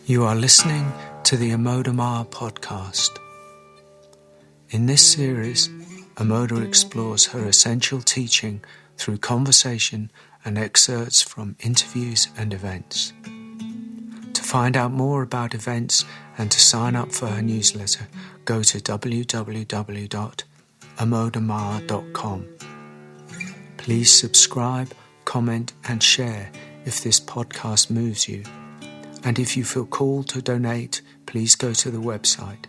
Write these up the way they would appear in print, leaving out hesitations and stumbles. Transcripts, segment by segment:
You are listening to the AMODA'S podcast. In this series, Amoda explores her essential teaching through conversation and excerpts from interviews and events. To find out more about events and to sign up for her newsletter, go to www.amoda'S.com. Please subscribe, comment and share if this podcast moves you. And if you feel called to donate, please go to the website.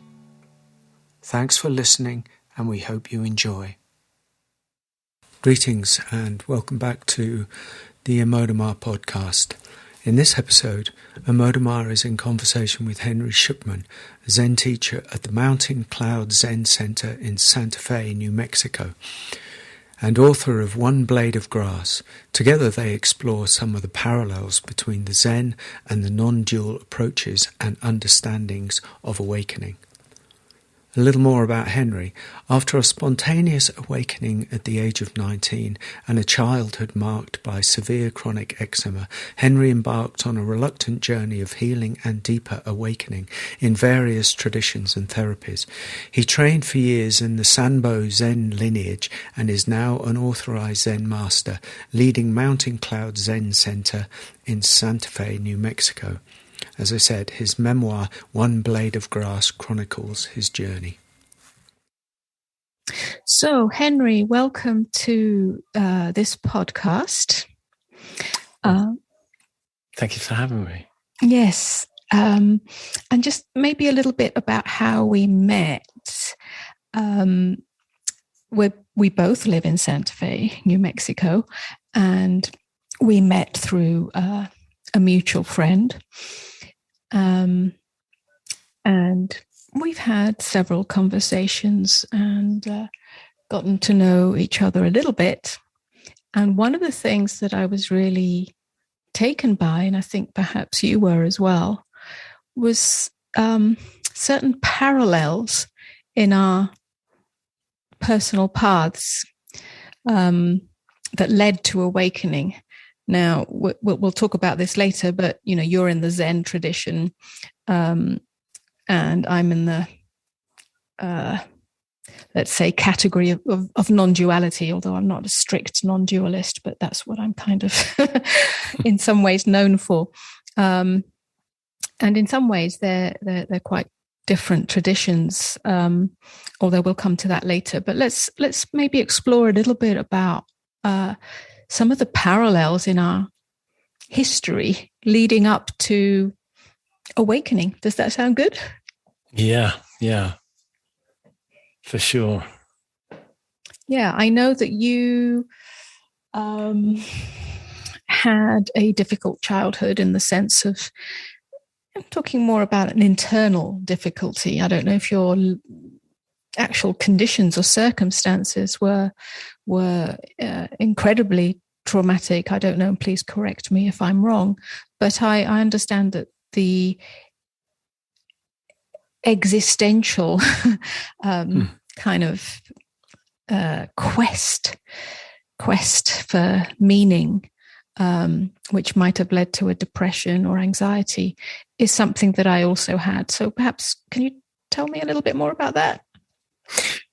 Thanks for listening, and we hope you enjoy. Greetings and welcome back to the AMODA'S podcast. In this episode, AMODA'S is in conversation with Henry Shukman, a Zen teacher at the Mountain Cloud Zen Center in Santa Fe, New Mexico, and author of One Blade of Grass. Together they explore some of the parallels between the Zen and the non-dual approaches and understandings of awakening. A little more about Henry. After a spontaneous awakening at the age of 19 and a childhood marked by severe chronic eczema, Henry embarked on a reluctant journey of healing and deeper awakening in various traditions and therapies. He trained for years in the Sanbo Zen lineage and is now an authorized Zen master, leading Mountain Cloud Zen Center in Santa Fe, New Mexico. As I said, his memoir, One Blade of Grass, chronicles his journey. So, Henry, welcome to this podcast. Thank you for having me. Yes. And just maybe a little bit about how we met. We both live in Santa Fe, New Mexico, and we met through a mutual friend. And we've had several conversations and gotten to know each other a little bit. And one of the things that I was really taken by, and I think perhaps you were as well, was certain parallels in our personal paths that led to awakening. Now, we'll talk about this later, but, you know, you're in the Zen tradition and I'm in the, let's say, category of non-duality, although I'm not a strict non-dualist, but that's what I'm kind of in some ways known for. And in some ways, they're quite different traditions, although we'll come to that later. But let's maybe explore a little bit about some of the parallels in our history leading up to awakening. Does that sound good? Yeah, for sure. Yeah, I know that you had a difficult childhood in the sense of, I'm talking more about an internal difficulty. I don't know if your actual conditions or circumstances were incredibly traumatic. I don't know, and please correct me if I'm wrong, but I understand that the existential kind of quest for meaning, which might have led to a depression or anxiety, is something that I also had. So perhaps can you tell me a little bit more about that?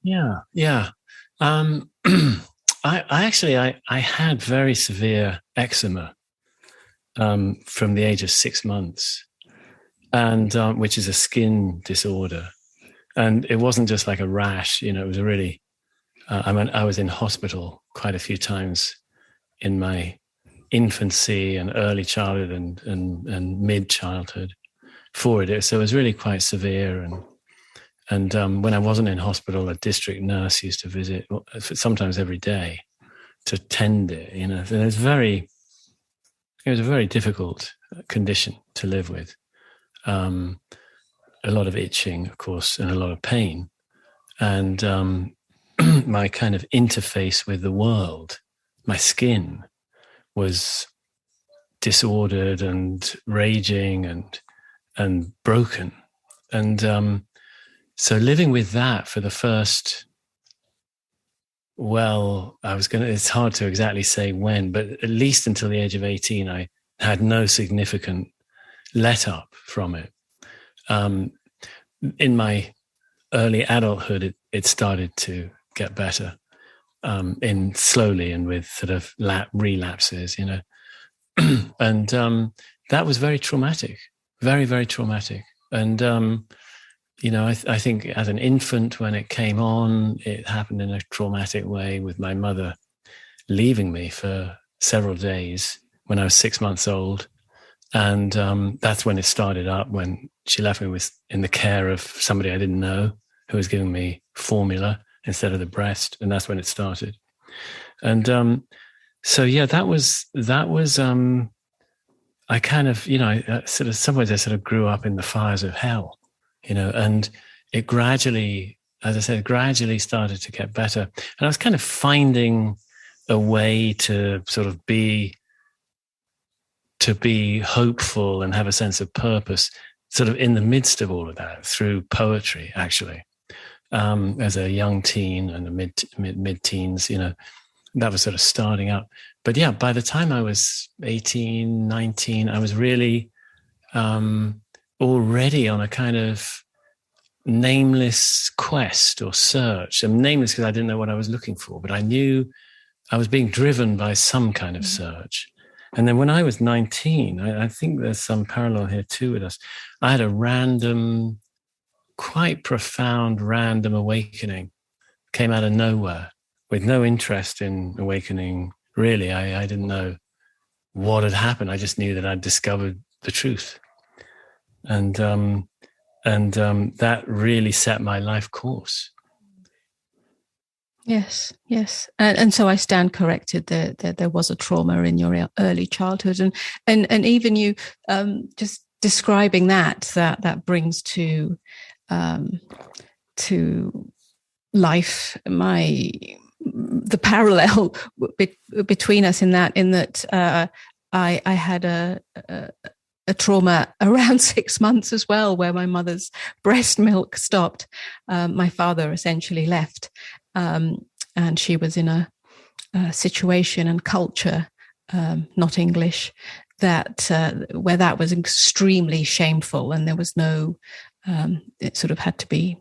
Yeah. I had very severe eczema from the age of 6 months, and which is a skin disorder, and it wasn't just like a rash. You know, it was a really. I was in hospital quite a few times in my infancy and early childhood and mid childhood for it. So it was really quite severe and when I wasn't in hospital, a district nurse used to visit sometimes every day to tend it, you know. So it was a very difficult condition to live with. A lot of itching, of course, and a lot of pain. And my kind of interface with the world, my skin was disordered and raging and broken. And so living with that for the first Well, it's hard to exactly say when, but at least until the age of 18, I had no significant let up from it. in my early adulthood, it started to get better, in slowly and with sort of relapses, and that was very traumatic, very, very traumatic. And I think as an infant, when it came on, it happened in a traumatic way with my mother leaving me for several days when I was 6 months old. And that's when it started up, when she left me in the care of somebody I didn't know, who was giving me formula instead of the breast. And that's when it started. And so, yeah, that was I kind of, some ways I sort of grew up in the fires of hell, and it gradually, as I said, started to get better. And I was kind of finding a way to sort of be hopeful and have a sense of purpose, sort of in the midst of all of that, through poetry, actually. As a young teen and a mid-teens, that was sort of starting up. But yeah, by the time I was 18, 19, I was really already on a kind of nameless quest or search. I'm nameless because I didn't know what I was looking for, but I knew I was being driven by some kind of search. And then when I was 19, I think there's some parallel here too with us. I had a random, quite profound random awakening, came out of nowhere with no interest in awakening. Really, I didn't know what had happened. I just knew that I'd discovered the truth. And that really set my life course. Yes. And so I stand corrected. There was a trauma in your early childhood. And even you just describing that brings to life the parallel between us in that I had a trauma around 6 months as well, where my mother's breast milk stopped. My father essentially left, and she was in a situation and culture, not English, that where that was extremely shameful, and there was no. It sort of had to be.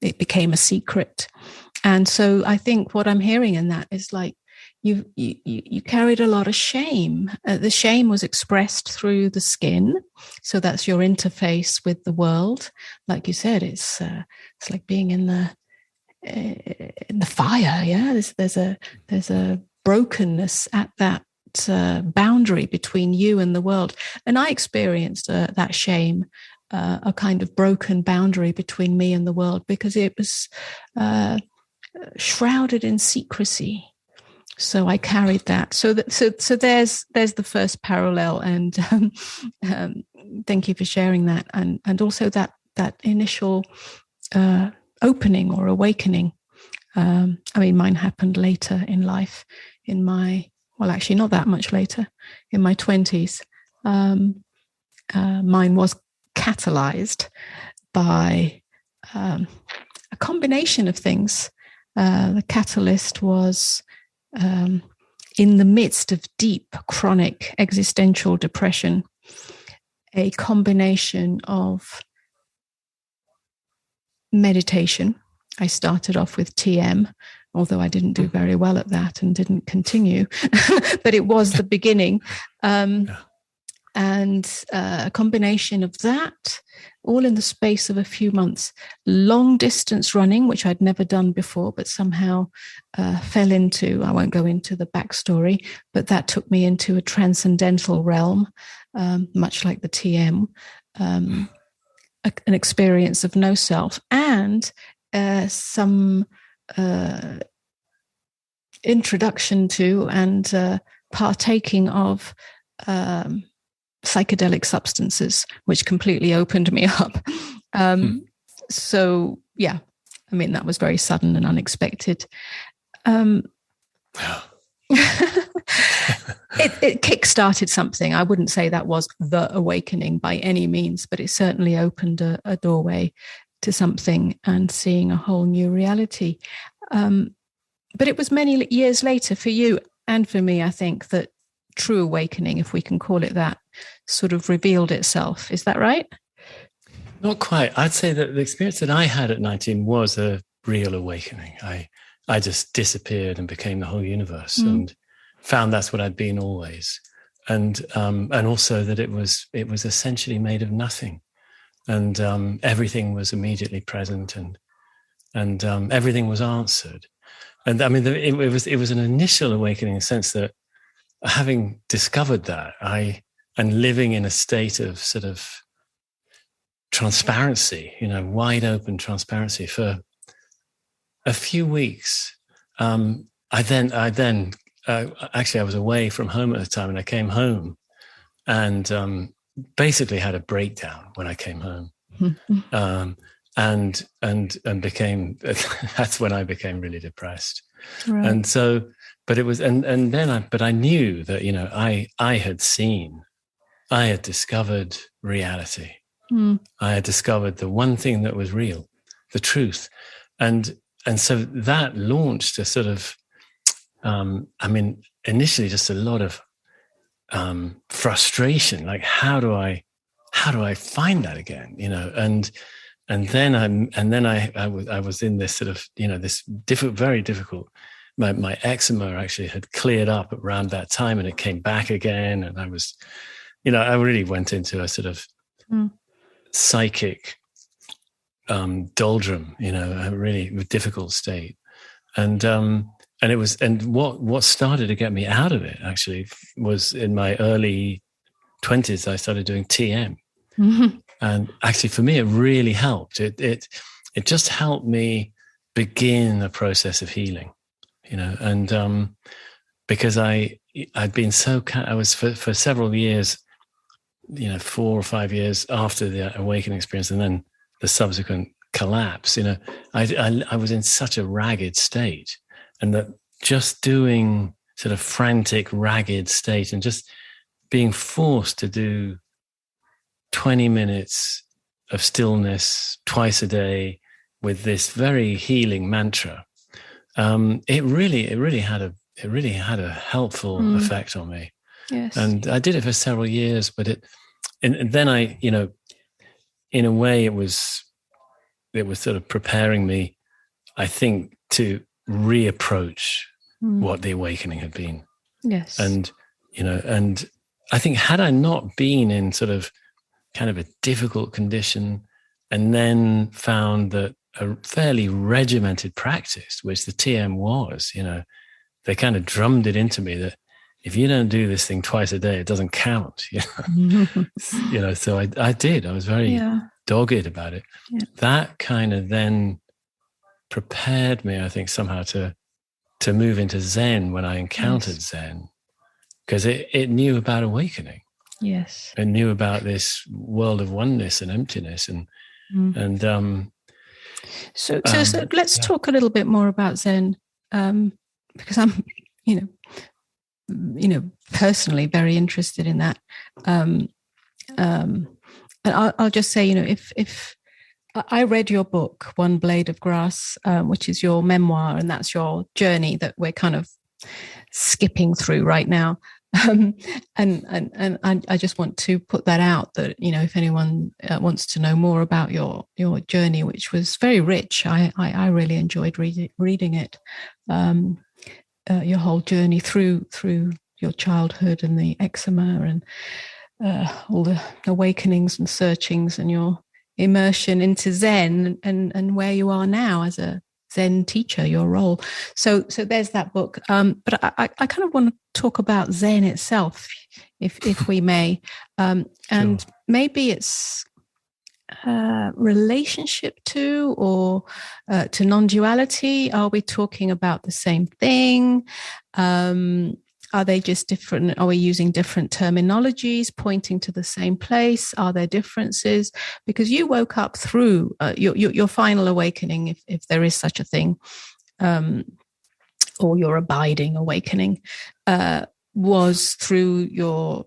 It became a secret. And so I think what I'm hearing in that is like you carried a lot of shame. The shame was expressed through the skin. So that's your interface with the world. Like you said, it's like being in the fire. Yeah, there's a brokenness at that boundary between you and the world. And I experienced that shame. A kind of broken boundary between me and the world, because it was shrouded in secrecy. So I carried that. So there's the first parallel, and thank you for sharing that, and also that initial opening or awakening. Mine happened later in life. Actually not that much later, in my 20s. Mine was catalyzed by a combination of things. The catalyst was in the midst of deep, chronic existential depression, a combination of meditation. I started off with TM, although I didn't do very well at that and didn't continue, but it was the beginning. And a combination of that, all in the space of a few months. Long distance running, which I'd never done before, but somehow fell into, I won't go into the backstory, but that took me into a transcendental realm, much like the TM, an experience of no self, and some introduction to and partaking of psychedelic substances, which completely opened me up. So, yeah, that was very sudden and unexpected. It kick-started something. I wouldn't say that was the awakening by any means, but it certainly opened a doorway to something and seeing a whole new reality. But it was many years later for you and for me, I think, that true awakening, if we can call it that, sort of revealed itself. Is that right? Not quite. I'd say that the experience that I had at 19 was a real awakening. I just disappeared and became the whole universe, and found that's what I'd been always. And also that it was essentially made of nothing, and everything was immediately present, and everything was answered. And I mean, it was an initial awakening in the sense that, having discovered that, and living in a state of sort of transparency, wide open transparency for a few weeks. Actually, I was away from home at the time, and I came home and basically had a breakdown when I came home. And became, that's when I became really depressed. Right. And so, but it was, but I knew that, I had discovered reality. I had discovered the one thing that was real, the truth. And so that launched a sort of, initially just a lot of frustration. Like, how do I find that again? And then I was in this sort of, this very difficult. My eczema actually had cleared up around that time, and it came back again. And I was, I really went into a sort of psychic doldrum, a really difficult state. And what started to get me out of it actually was in my early 20s. I started doing TM. And actually, for me, it really helped. It just helped me begin a process of healing, and because I'd been I was for several years, 4 or 5 years after the awakening experience, and then the subsequent collapse, I was in such a ragged state, and that just doing sort of frantic, ragged state, and just being forced to do 20 minutes of stillness twice a day with this very healing mantra, it really had a helpful effect on me. Yes. And I did it for several years, but and then I, in a way, it was sort of preparing me, I think, to reapproach what the awakening had been. Yes. And I think, had I not been in sort of kind of a difficult condition, and then found that a fairly regimented practice, which the TM was, they kind of drummed it into me that if you don't do this thing twice a day, it doesn't count. So I did. I was very dogged about it. Yeah. That kind of then prepared me, I think, somehow to move into Zen when I encountered Zen, because it knew about awakening. Yes. And knew about this world of oneness and emptiness. So let's talk a little bit more about Zen, because I'm, personally very interested in that. And I'll just say, if I read your book, One Blade of Grass, which is your memoir, and that's your journey that we're kind of skipping through right now. And I just want to put that out, that if anyone wants to know more about your journey, which was very rich, I really enjoyed reading it. Your whole journey through your childhood and the eczema and all the awakenings and searchings, and your immersion into Zen and where you are now as a Zen teacher, your role. So there's that book. But I kind of want to talk about Zen itself, if we may. And sure. Maybe it's relationship to, or to non-duality. Are we talking about the same thing? Are they just different? Are we using different terminologies pointing to the same place? Are there differences? Because you woke up through your final awakening, if there is such a thing, or your abiding awakening, was through your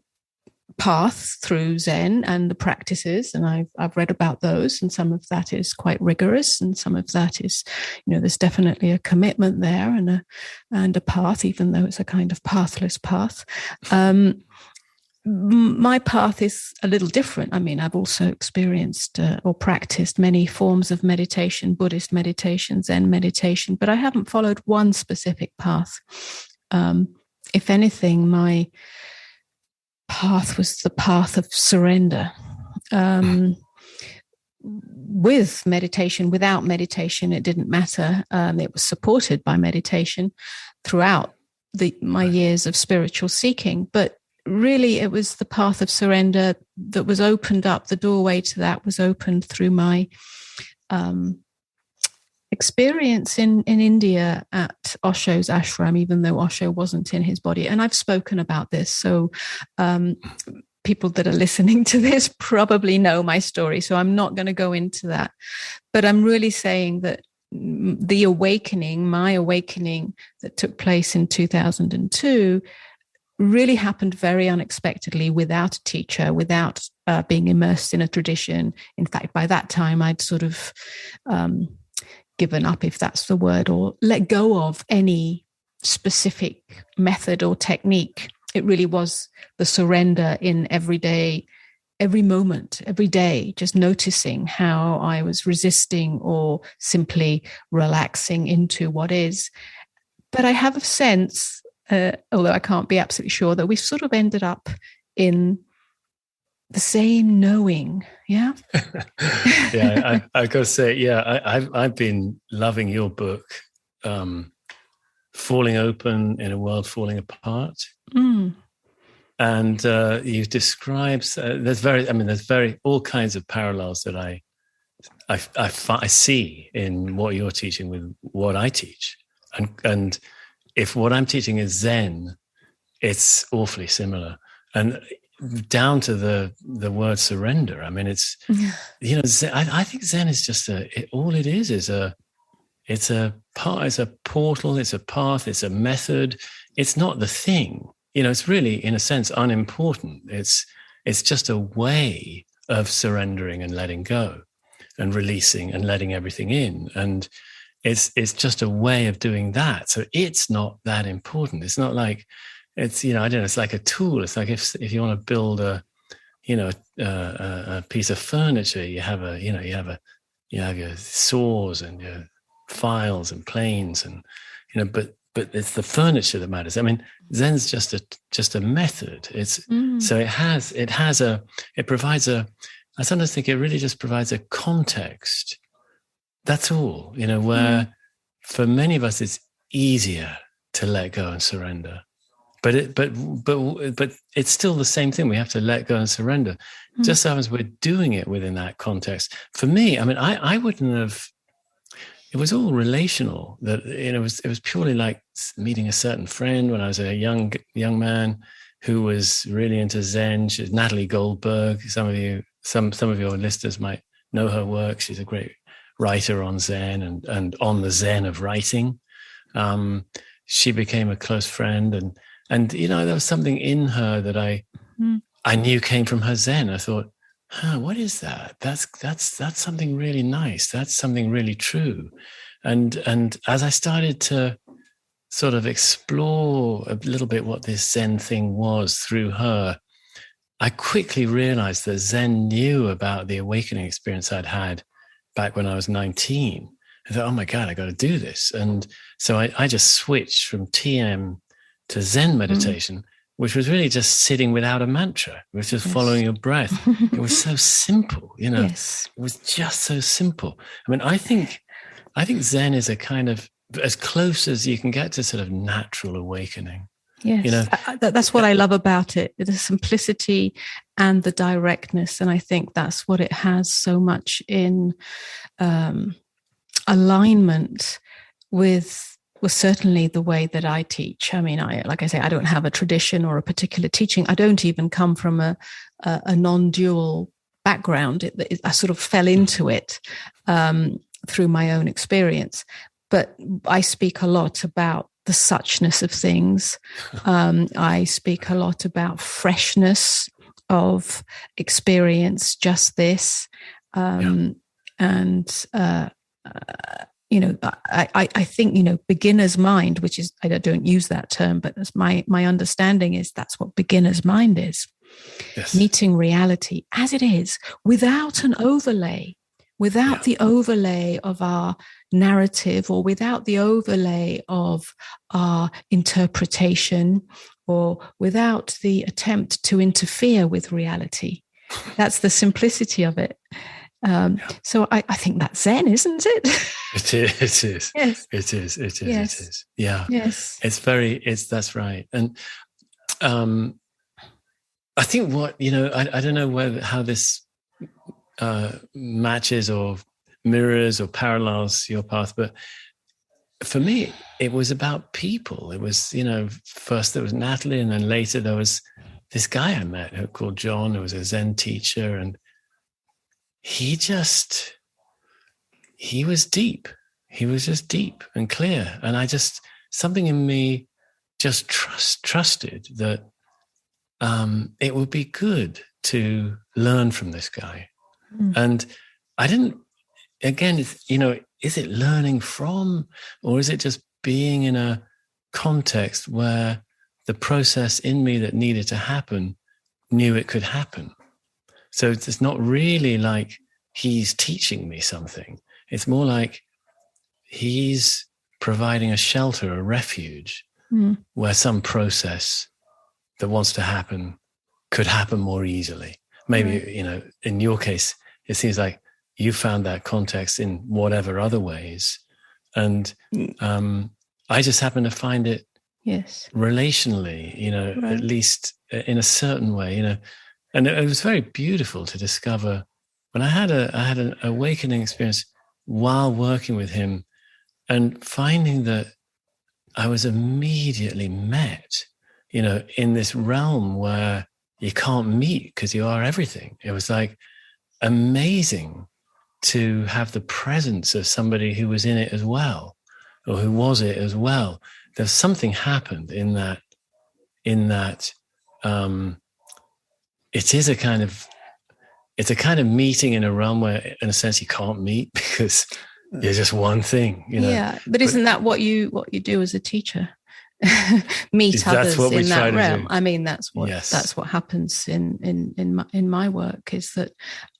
path through Zen and the practices, and I've read about those, and some of that is quite rigorous, and some of that is, there's definitely a commitment there and a path, even though it's a kind of pathless path. my path is a little different. I mean, I've also experienced or practiced many forms of meditation, Buddhist meditation, Zen meditation, but I haven't followed one specific path. If anything, my path was the path of surrender. With meditation, without meditation, it didn't matter. It was supported by meditation throughout my years of spiritual seeking. But really, it was the path of surrender that was opened up. The doorway to that was opened through my experience in India at Osho's ashram, even though Osho wasn't in his body. And I've spoken about this, so people that are listening to this probably know my story, so I'm not going to go into that. But I'm really saying that the awakening, my awakening that took place in 2002, really happened very unexpectedly, without a teacher, without being immersed in a tradition. In fact, by that time, I'd sort of given up, if that's the word, or let go of any specific method or technique. It really was the surrender in every moment, every day, just noticing how I was resisting or simply relaxing into what is. But I have a sense, although I can't be absolutely sure, that we've sort of ended up in the same knowing. Yeah. Yeah, I've got to say, yeah, I've been loving your book, Falling Open in a World Falling Apart. And you describe there's all kinds of parallels that I see in what you're teaching with what I teach, and if what I'm teaching is Zen, it's awfully similar, and down to the word surrender. I mean, it's Zen, I think Zen is just all it is it's a portal, it's a path, it's a method. It's not the thing. It's really, in a sense, unimportant. It's just a way of surrendering and letting go and releasing and letting everything in. And it's just a way of doing that. So it's not that important. It's not like it's, I don't know, it's like a tool. It's like if you want to build a piece of furniture, you have your saws and your files and planes and, but it's the furniture that matters. I mean, Zen's just a method. So it provides I sometimes think it really just provides a context. That's all, where for many of us, it's easier to let go and surrender. But it's still the same thing. We have to let go and surrender. Just so happens we're doing it within that context. For me, I mean, I wouldn't have. It was all relational. That it was purely like meeting a certain friend when I was a young man who was really into Zen. She's Natalie Goldberg. Some of your listeners might know her work. She's a great writer on Zen and on the Zen of writing. She became a close friend, and there was something in her that I knew came from her Zen. I thought, what is that? That's something really nice. That's something really true. And as I started to sort of explore a little bit what this Zen thing was through her, I quickly realized that Zen knew about the awakening experience I'd had back when I was 19. I thought, oh my God, I got to do this. And so I just switched from TM to Zen meditation, which was really just sitting without a mantra. It was just following your breath. It was so simple, It was just so simple. I mean, I think Zen is a kind of as close as you can get to sort of natural awakening. Yes, that's what I love about it, the simplicity and the directness. And I think that's what it has so much in alignment with certainly the way that I teach. I mean, like I say, I don't have a tradition or a particular teaching. I don't even come from a non-dual background. I sort of fell into it through my own experience. But I speak a lot about the suchness of things. I speak a lot about freshness of experience, just this. I think, beginner's mind, which is, I don't use that term, but that's my understanding is that's what beginner's mind is. Yes. Meeting reality as it is, without an overlay, without the overlay of our narrative, or without the overlay of our interpretation, or without the attempt to interfere with reality. That's the simplicity of it. So I think that's Zen, isn't it? It is. Yes. It is. Yes. It is. Yeah. Yes. That's right. And I think I don't know how this matches or mirrors or parallels your path, but for me, it was about people. It was, first there was Natalie, and then later there was this guy I met called John, who was a Zen teacher, and he was deep. He was just deep and clear. And something in me just trusted that it would be good to learn from this guy. And I didn't, again, is it learning from, or is it just being in a context where the process in me that needed to happen knew it could happen? So it's not really like he's teaching me something. It's more like he's providing a shelter, a refuge, where some process that wants to happen could happen more easily. Maybe, in your case, it seems like you found that context in whatever other ways. And I just happen to find it relationally, at least in a certain way, And it was very beautiful to discover when I had an awakening experience while working with him, and finding that I was immediately met, in this realm where you can't meet because you are everything. It was like amazing to have the presence of somebody who was in it as well, or who was it as well. There's something happened in that, it's a kind of meeting in a realm where, in a sense, you can't meet because you're just one thing, Yeah, but isn't that what you do as a teacher? Meet others in that realm. I mean, that's what happens in my work, is that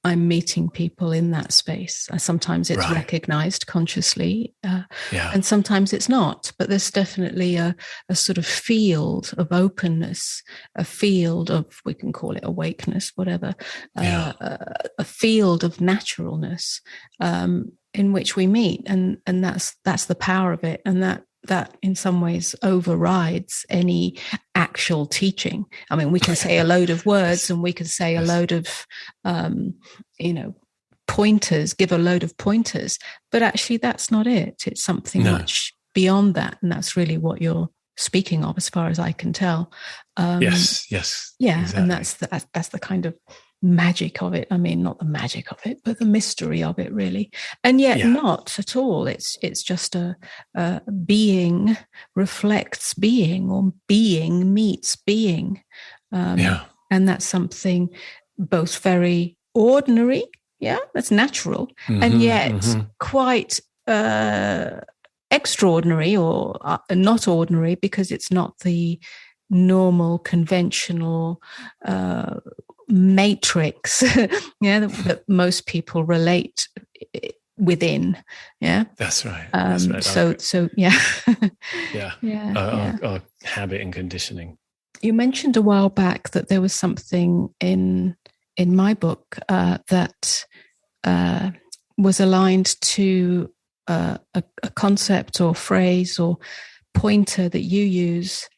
I'm meeting people in that space. Sometimes it's recognized consciously, and sometimes it's not. But there's definitely a sort of field of openness, a field of, we can call it awakeness, whatever, a field of naturalness in which we meet, and that's the power of it, and that in some ways overrides any actual teaching. I mean, we can say a load of words, and we can say a load of, pointers, give a load of pointers, but actually that's not it. It's something much beyond that. And that's really what you're speaking of, as far as I can tell. Yes. Yeah. Exactly. And that's the kind of magic of it. I mean, not the magic of it, but the mystery of it, really. And yet not at all. It's just a being reflects being, or being meets being. And that's something both very ordinary, that's natural, and yet quite extraordinary, or not ordinary, because it's not the normal, conventional matrix that most people relate within. That's right. So Our habit and conditioning. You mentioned a while back that there was something in my book that was aligned to a concept or phrase or pointer that you use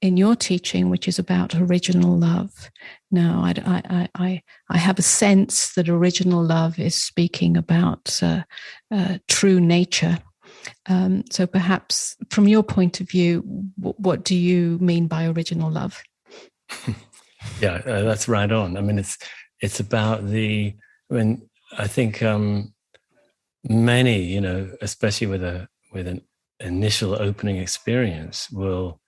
in your teaching, which is about original love. Now, I have a sense that original love is speaking about true nature. So perhaps from your point of view, what do you mean by original love? That's right on. I mean, it's about I think many, especially with an initial opening experience, will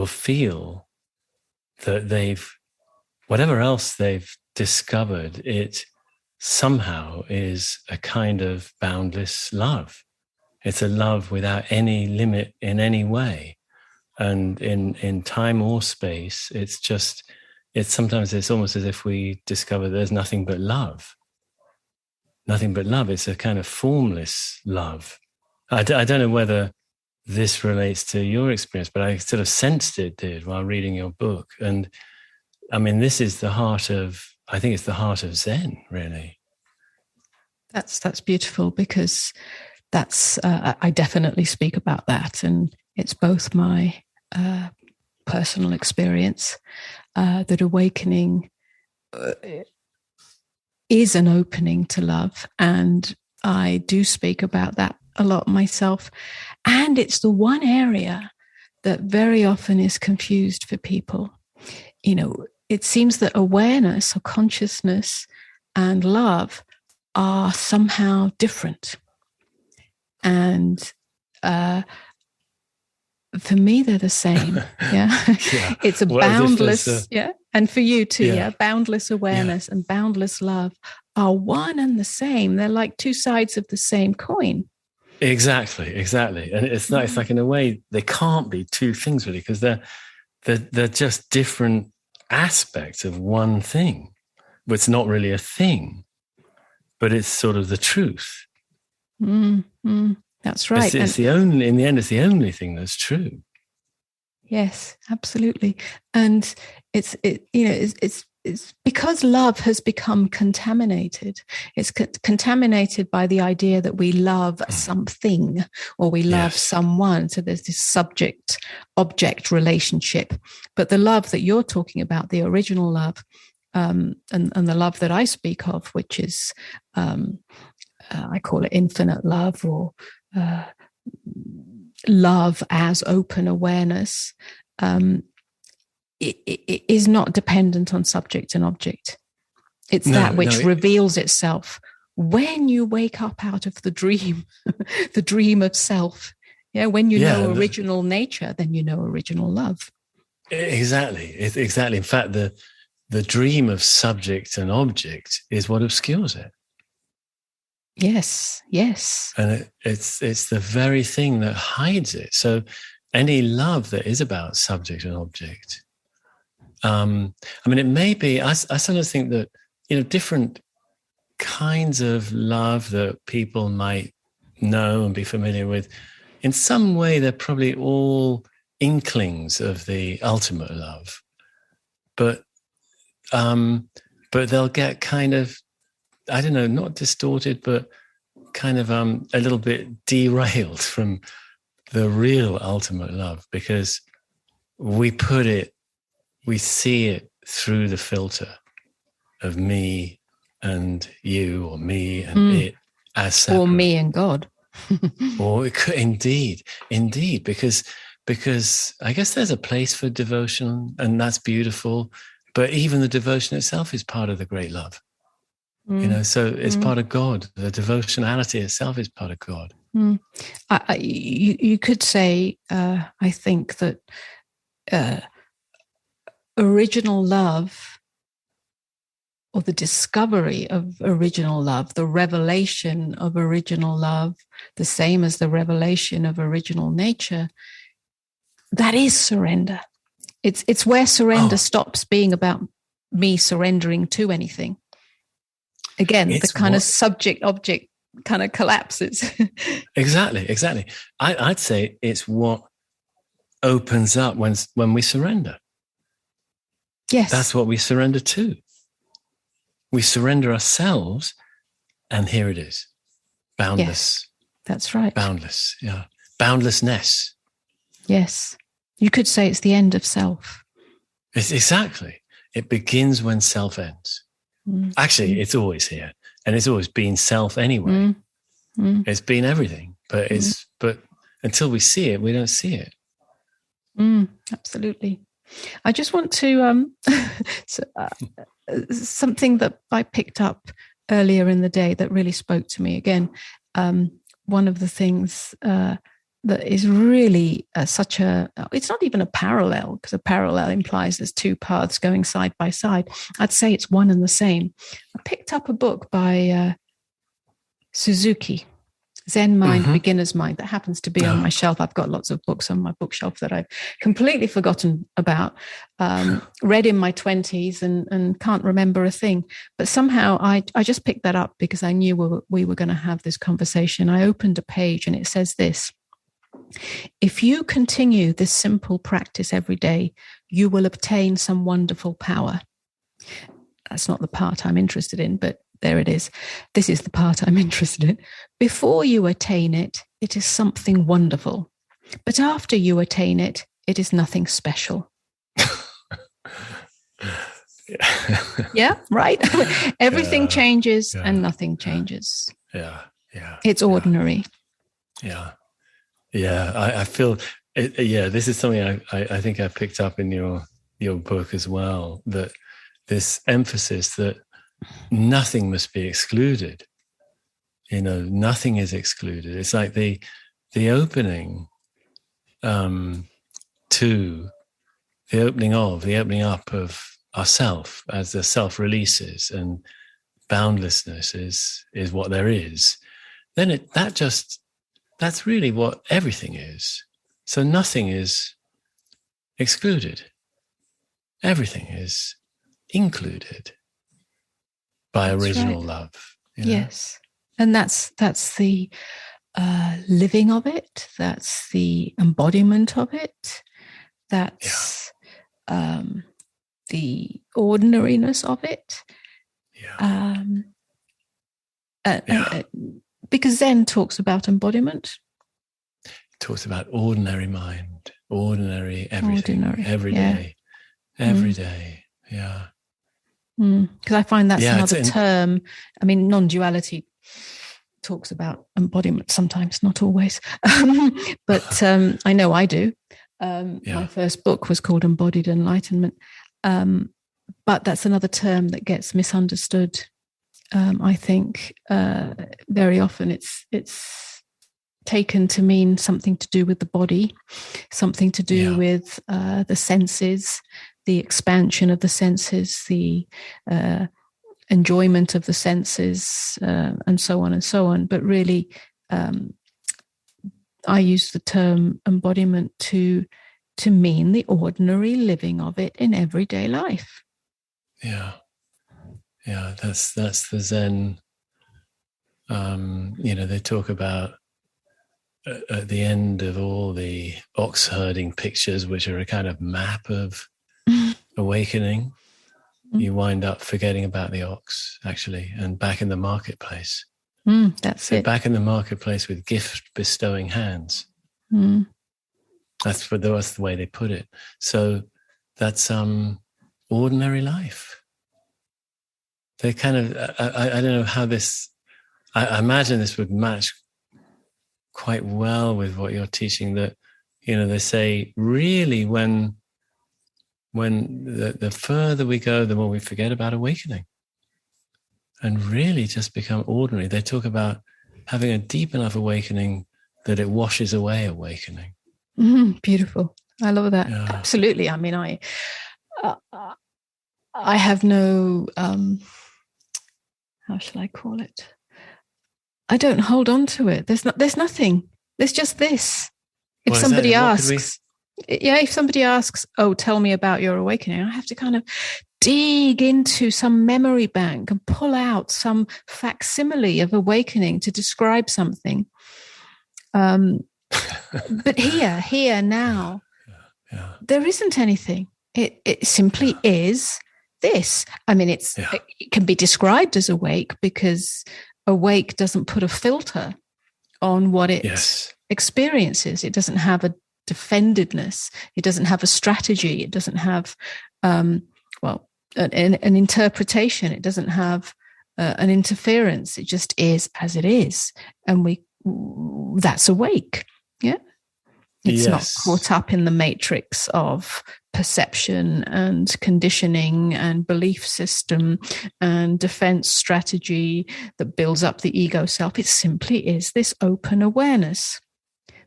feel that whatever else they've discovered, it somehow is a kind of boundless love. It's a love without any limit in any way. And in time or space, it's just, sometimes it's almost as if we discover there's nothing but love. Nothing but love. It's a kind of formless love. I don't know whether this relates to your experience, but I sort of sensed it did while reading your book. And I mean, this is the heart of, I think it's the heart of Zen, really. That's beautiful, because that's, I definitely speak about that. And it's both my personal experience, that awakening is an opening to love. And I do speak about that a lot myself. And it's the one area that very often is confused for people. You know, it seems that awareness or consciousness and love are somehow different. And for me, they're the same. Yeah. Yeah. It's a boundless, yeah. And for you too, yeah. Boundless awareness and boundless love are one and the same. They're like two sides of the same coin. Exactly. And it's like in a way, they can't be two things really, because they're just different aspects of one thing. But it's not really a thing, but it's sort of the truth. That's right. It's the only, in the end, it's the only thing that's true. Yes, absolutely. And it's because love has become contaminated. It's contaminated by the idea that we love something or we love someone. So there's this subject-object relationship. But the love that you're talking about, the original love, and the love that I speak of, which is, I call it infinite love, or love as open awareness, it is not dependent on subject and object. It's that which reveals itself when you wake up out of the dream, the dream of self. Yeah, when you know original nature, then you know original love. Exactly. In fact, the dream of subject and object is what obscures it. Yes. And it's the very thing that hides it. So any love that is about subject and object, I mean, it may be, I sometimes think that, you know, different kinds of love that people might know and be familiar with, in some way, they're probably all inklings of the ultimate love. But they'll get kind of, I don't know, not distorted, but kind of a little bit derailed from the real ultimate love, because we see it through the filter of me and you, or me and it as separate. Or me and God. Or it could, indeed, because I guess there's a place for devotion, and that's beautiful, but even the devotion itself is part of the great love. You know, so it's part of God. The devotionality itself is part of God. You could say, I think that original love, or the discovery of original love, the revelation of original love, the same as the revelation of original nature, that is surrender. It's where surrender stops being about me surrendering to anything. Again, the kind of subject-object kind of collapses. Exactly. I'd say it's what opens up when we surrender. Yes. That's what we surrender to. We surrender ourselves, and here it is. Boundless. Yes, that's right. Boundless, yeah. Boundlessness. Yes. You could say it's the end of self. Exactly. It begins when self ends. Actually, it's always here, and it's always been self anyway. It's been everything, but but until we see it, we don't see it. Absolutely. I just want to something that I picked up earlier in the day that really spoke to me. Again, one of the things that is really it's not even a parallel, because a parallel implies there's two paths going side by side. I'd say it's one and the same. I picked up a book by Suzuki, Zen Mind, Beginner's Mind, that happens to be on my shelf. I've got lots of books on my bookshelf that I've completely forgotten about, read in my 20s and can't remember a thing. But somehow I just picked that up because I knew we were going to have this conversation. I opened a page and it says this: if you continue this simple practice every day, you will obtain some wonderful power. That's not the part I'm interested in, but there it is. This is the part I'm interested in. Before you attain it, it is something wonderful. But after you attain it, it is nothing special. Yeah, right? Everything changes and nothing changes. Yeah. It's ordinary. Yeah. I feel it, this is something I think I picked up in your book as well, that this emphasis that nothing must be excluded. Nothing is excluded. It's like the opening to the opening up of ourself as the self releases, and boundlessness is what there is. Then that's really what everything is. So nothing is excluded. Everything is included by original love. Yes. And that's the living of it. That's the embodiment of it. That's the ordinariness of it. Because Zen talks about embodiment. It talks about ordinary mind, ordinary everything, every day. Yeah. Because I find that's another term. I mean, non-duality talks about embodiment sometimes, not always. But I know I do. My first book was called Embodied Enlightenment. But that's another term that gets misunderstood. I think very often it's taken to mean something to do with the body, something to do with the senses, the expansion of the senses, the enjoyment of the senses, and so on and so on. But really, I use the term embodiment to mean the ordinary living of it in everyday life. Yeah, that's the Zen. They talk about at the end of all the ox herding pictures, which are a kind of map of awakening, you wind up forgetting about the ox, actually, and back in the marketplace. That's it. Back in the marketplace with gift-bestowing hands. That's the way they put it. So that's ordinary life. They kind of, I don't know how this, I imagine this would match quite well with what you're teaching, that, they say really when the further we go, the more we forget about awakening and really just become ordinary. They talk about having a deep enough awakening that it washes away awakening. Beautiful. I love that. Yeah. Absolutely. I mean, I have no, how shall I call it? I don't hold on to it. There's nothing. There's just this. If somebody asks, if somebody asks, oh, tell me about your awakening, I have to kind of dig into some memory bank and pull out some facsimile of awakening to describe something. But here now, there isn't anything. It simply is this. I mean, it can be described as awake because awake doesn't put a filter on what it experiences. It doesn't have a defendedness. It doesn't have a strategy. It doesn't have, an interpretation. It doesn't have an interference. It just is as it is. And that's awake. Yeah. It's not caught up in the matrix of perception and conditioning and belief system and defense strategy that builds up the ego self. It simply is this open awareness.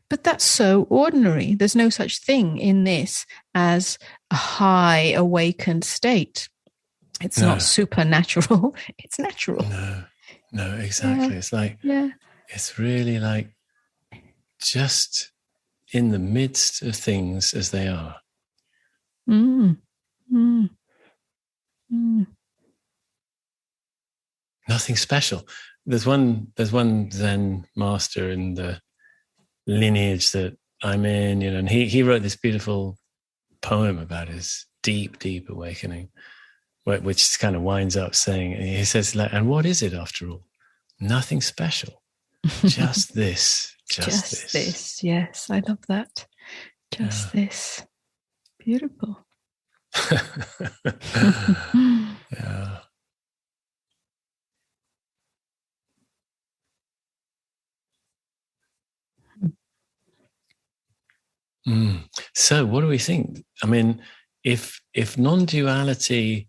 But that's so ordinary. There's no such thing in this as a high awakened state. It's not supernatural. It's natural. No, exactly. It's like, It's really like just in the midst of things as they are. Mm. Mm. Mm. Nothing special. There's one Zen master in the lineage that I'm in, and he wrote this beautiful poem about his deep, deep awakening, which kind of winds up saying, he says, and what is it after all? Nothing special. Just this. Just this. Yes, I love that. Just this. Beautiful. Yeah. So what do we think? I mean, if non-duality,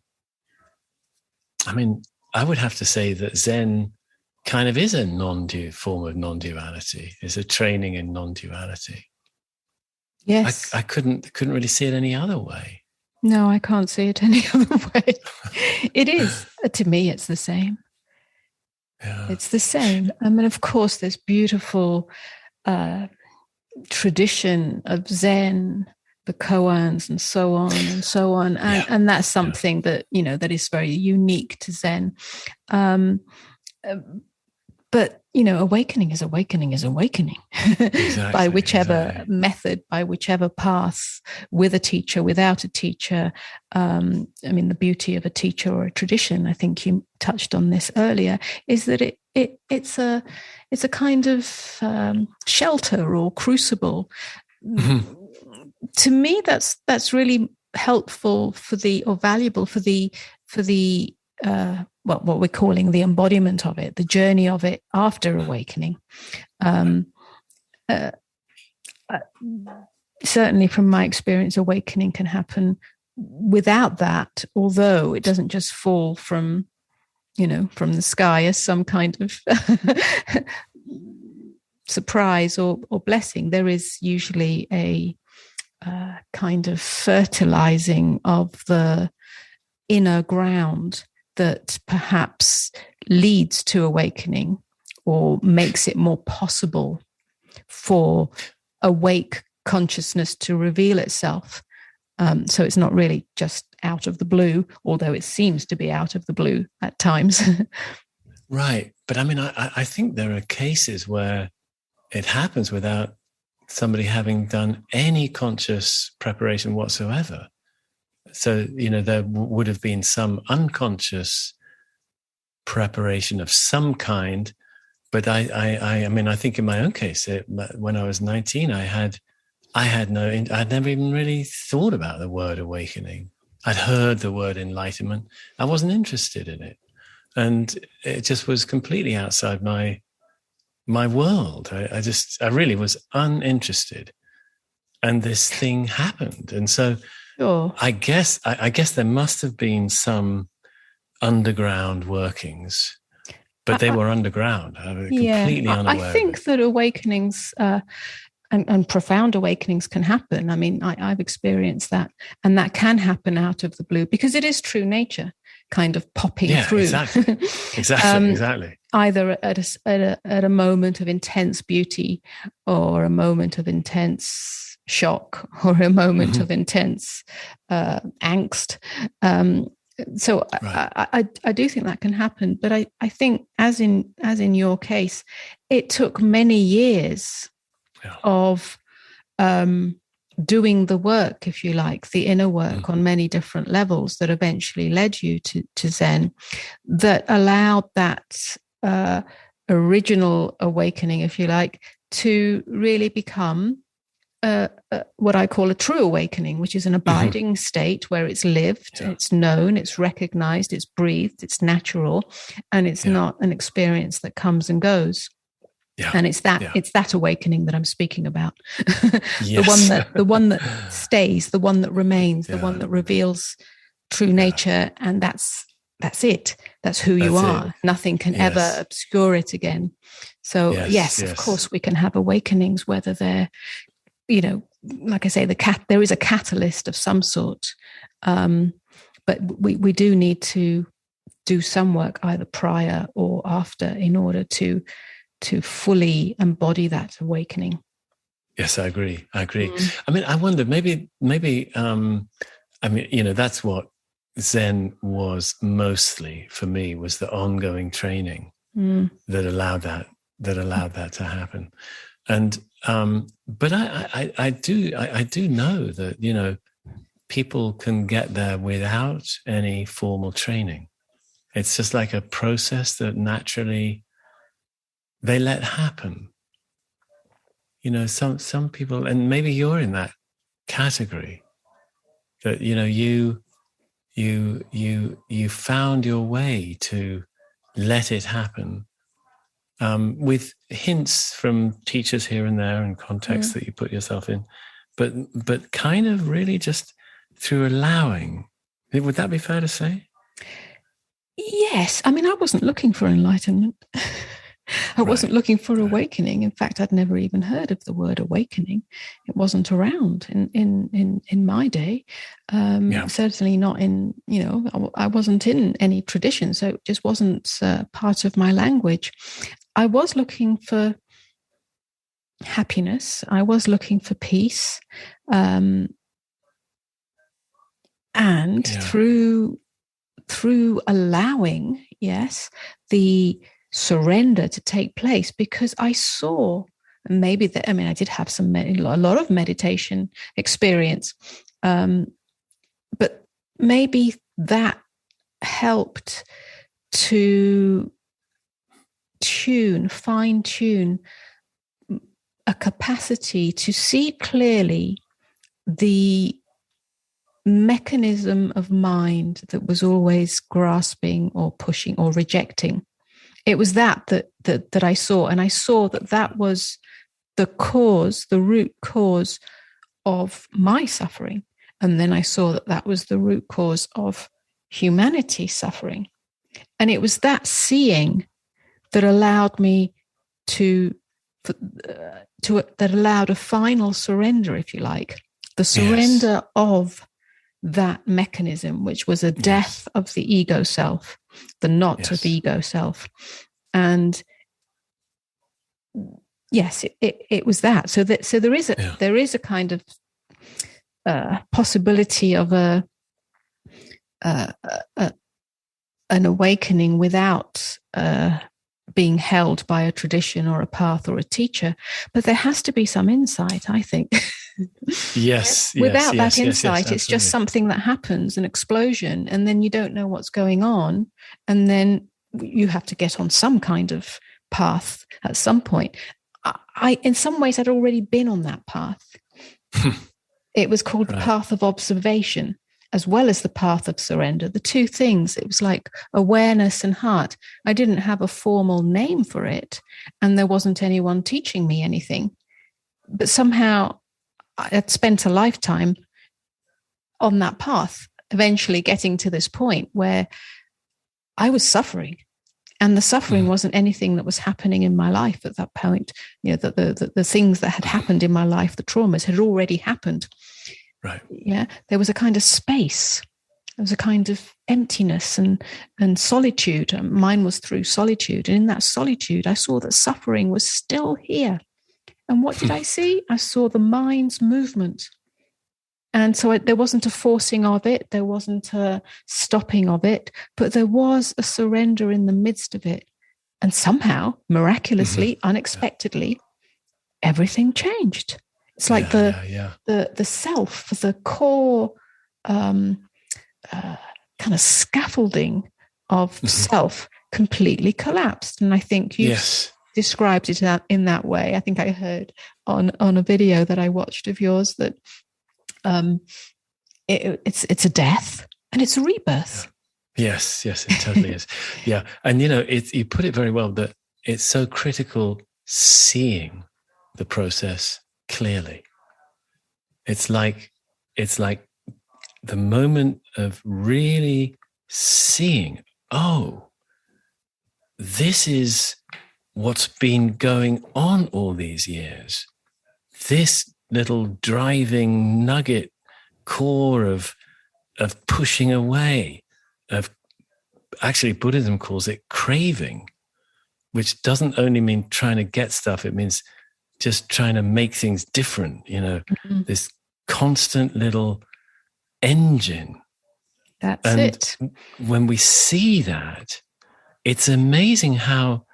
I mean, I would have to say that Zen kind of is a form of non-duality, is a training in non-duality. Yes. I couldn't really see it any other way. No, I can't see it any other way. It is, to me, it's the same. Yeah. It's the same. I mean, of course, there's beautiful tradition of Zen, the koans and so on and so on. And that's something that, that is very unique to Zen. But, awakening is awakening is awakening. Exactly, by whichever method, by whichever path, with a teacher, without a teacher. I mean, the beauty of a teacher or a tradition, I think you touched on this earlier, is that it's a kind of shelter or crucible. Mm-hmm. To me, that's really helpful or valuable for the what we're calling the embodiment of it, the journey of it after awakening. Certainly from my experience, awakening can happen without that, although it doesn't just fall from the sky as some kind of surprise or blessing. There is usually a kind of fertilizing of the inner ground that perhaps leads to awakening or makes it more possible for awake consciousness to reveal itself. So it's not really just out of the blue, although it seems to be out of the blue at times. Right. But I mean, I think there are cases where it happens without somebody having done any conscious preparation whatsoever. So, there would have been some unconscious preparation of some kind. But I mean, I think in my own case, when I was 19, I'd never even really thought about the word awakening. I'd heard the word enlightenment. I wasn't interested in it. And it just was completely outside my world. I really was uninterested. And this thing happened. And so sure. I guess there must have been some underground workings, but they were underground. I was completely unaware. I think that awakenings and profound awakenings can happen. I mean, I've experienced that, and that can happen out of the blue because it is true nature kind of popping through. Exactly. Either at a moment of intense beauty or a moment of intense shock or a moment of intense angst. So right. I do think that can happen, but I think as in your case, it took many years of doing the work, if you like, the inner work on many different levels that eventually led you to Zen, that allowed that original awakening, if you like, to really become what I call a true awakening, which is an abiding state where it's lived, it's known, it's recognized, it's breathed, it's natural, and it's not an experience that comes and goes. Yeah. And it's that awakening that I'm speaking about. the one that stays, the one that remains, the one that reveals true nature, and that's it. That's who you are. It. Nothing can ever obscure it again. So yes, of course we can have awakenings, whether they're, like I say, there is a catalyst of some sort, but we do need to do some work either prior or after in order to fully embody that awakening. Yes, I agree. I mean, I wonder, maybe, that's what Zen was mostly for me, was the ongoing training that allowed that to happen. And, but I do know that, people can get there without any formal training. It's just like a process that naturally they let happen. Some people, and maybe you're in that category, that you found your way to let it happen, with hints from teachers here and there and contexts that you put yourself in, but kind of really just through allowing. Would that be fair to say? Yes. I mean, I wasn't looking for enlightenment. I wasn't looking for awakening. In fact, I'd never even heard of the word awakening. It wasn't around in my day. Certainly not in, I wasn't in any tradition, so it just wasn't part of my language. I was looking for happiness. I was looking for peace. And through allowing, the surrender to take place, because I saw, maybe that, I did have a lot of meditation experience, but maybe that helped to fine tune a capacity to see clearly the mechanism of mind that was always grasping or pushing or rejecting. It was that I saw, and I saw that was the root cause of my suffering. And then I saw that was the root cause of humanity's suffering. And it was that seeing that allowed me that allowed a final surrender, if you like, the surrender of that mechanism, which was a death of the ego self, the not of ego self. And it was that. So there is a kind of possibility of an awakening without being held by a tradition or a path or a teacher, but there has to be some insight, I think. Without that insight, it's just something that happens, an explosion, and then you don't know what's going on, and then you have to get on some kind of path at some point. I in some ways, I'd already been on that path. It was called the path of observation, as well as the path of surrender. The two things, it was like awareness and heart. I didn't have a formal name for it, and there wasn't anyone teaching me anything. But somehow I had spent a lifetime on that path, eventually getting to this point where I was suffering. And the suffering wasn't anything that was happening in my life at that point. The things that had happened in my life, the traumas, had already happened. Right. Yeah. There was a kind of space. There was a kind of emptiness and solitude. Mine was through solitude. And in that solitude, I saw that suffering was still here. And what did I see? I saw the mind's movement. And so there wasn't a forcing of it. There wasn't a stopping of it. But there was a surrender in the midst of it. And somehow, miraculously, unexpectedly, everything changed. It's like the self, the core kind of scaffolding of self completely collapsed. And I think you described it in that way. I think I heard on a video that I watched of yours that it's a death and it's a rebirth. Yes, it totally is. Yeah. And you put it very well, that it's so critical seeing the process clearly. It's like the moment of really seeing, this is what's been going on all these years. This little driving nugget core of pushing away, of actually Buddhism calls it craving, which doesn't only mean trying to get stuff, it means just trying to make things different, this constant little engine. That's it. When we see that, it's amazing how,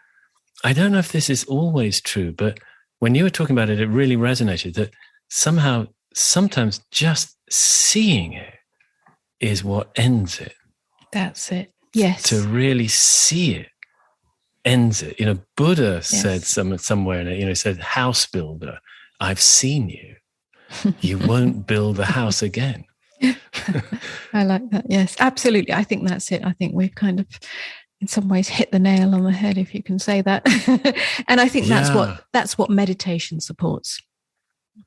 I don't know if this is always true, but when you were talking about it, it really resonated that sometimes just seeing it is what ends it. That's it. Yes. To really see it ends it. Buddha said somewhere in it, said, house builder, I've seen you. You won't build a house again. I like that. Yes, absolutely. I think that's it. I think we've kind of, in some ways, hit the nail on the head, if you can say that. And I think that's what meditation supports.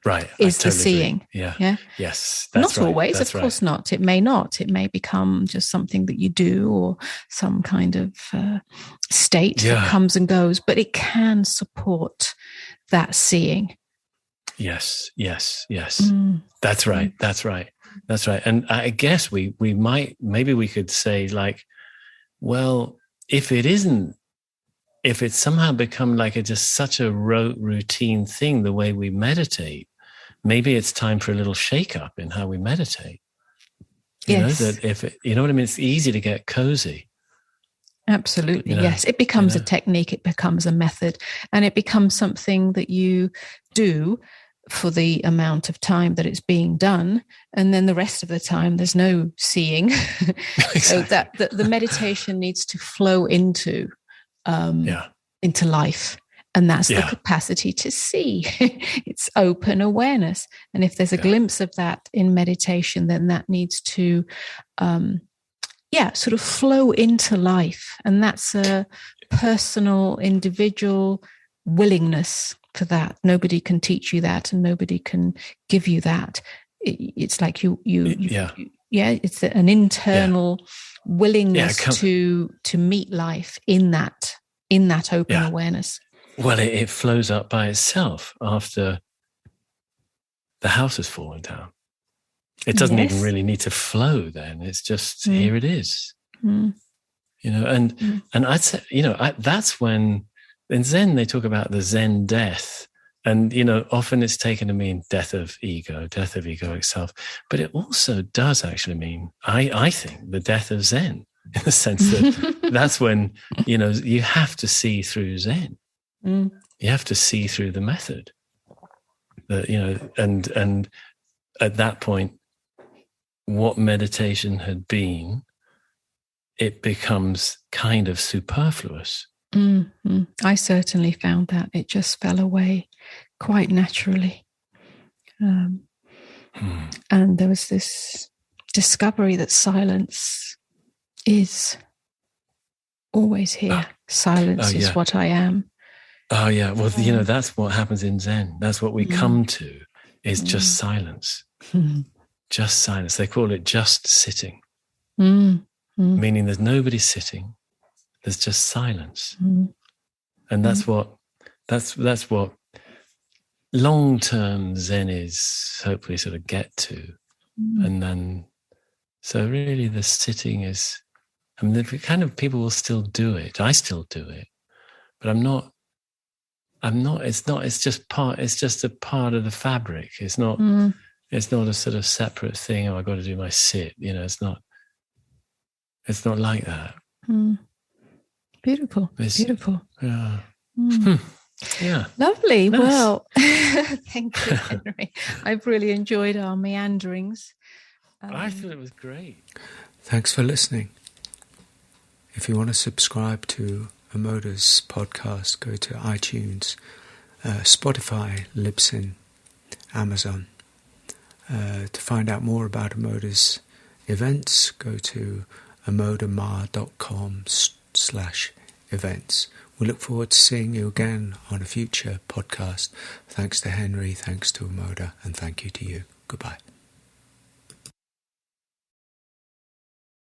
Right. Is the seeing. Yeah. Yes. Not always, of course not. It may not. It may become just something that you do, or some kind of state that comes and goes, but it can support that seeing. Yes. That's right. That's right. And I guess maybe we could say, like, well, if it's somehow become like just such a routine thing, the way we meditate, maybe it's time for a little shake up in how we meditate. You know what I mean? It's easy to get cozy. Absolutely. Yes. It becomes a technique. It becomes a method, and it becomes something that you do for the amount of time that it's being done. And then the rest of the time, there's no seeing. Exactly. So that the meditation needs to flow into life. And that's the capacity to see. It's open awareness. And if there's a glimpse of that in meditation, then that needs to, sort of flow into life. And that's a personal, individual willingness for that. Nobody can teach you that, and nobody can give you that. It's like it's an internal willingness to meet life in that open awareness. Well, it flows up by itself after the house has fallen down. It doesn't even really need to flow then. It's just, here it is. And I'd say, that's when, in Zen, they talk about the Zen death. And, often it's taken to mean death of egoic self. But it also does actually mean, I think, the death of Zen, in the sense that that's when, you have to see through Zen. You have to see through the method. And at that point, what meditation had been, it becomes kind of superfluous. Mm-hmm. I certainly found that. It just fell away quite naturally. And there was this discovery that silence is always here. Silence is what I am. Oh, yeah. Well, that's what happens in Zen. That's what we come to, is just silence. Just silence. They call it just sitting, meaning there's nobody sitting. There's just silence. And that's what long-term Zen is, hopefully sort of get to. And then, so really the sitting is, the kind of people will still do it. I still do it, but it's just a part of the fabric. It's not a sort of separate thing. Oh, I've got to do my sit. It's not like that. Beautiful. Beautiful. Yeah. Yeah. Lovely. Nice. Well, thank you, Henry. I've really enjoyed our meanderings. I thought it was great. Thanks for listening. If you want to subscribe to AMODA'S podcast, go to iTunes, Spotify, Libsyn, Amazon. To find out more about AMODA'S events, go to AMODA'S.com/events. We look forward to seeing you again on a future podcast. Thanks to Henry, thanks to AMODA, and thank you to you. Goodbye.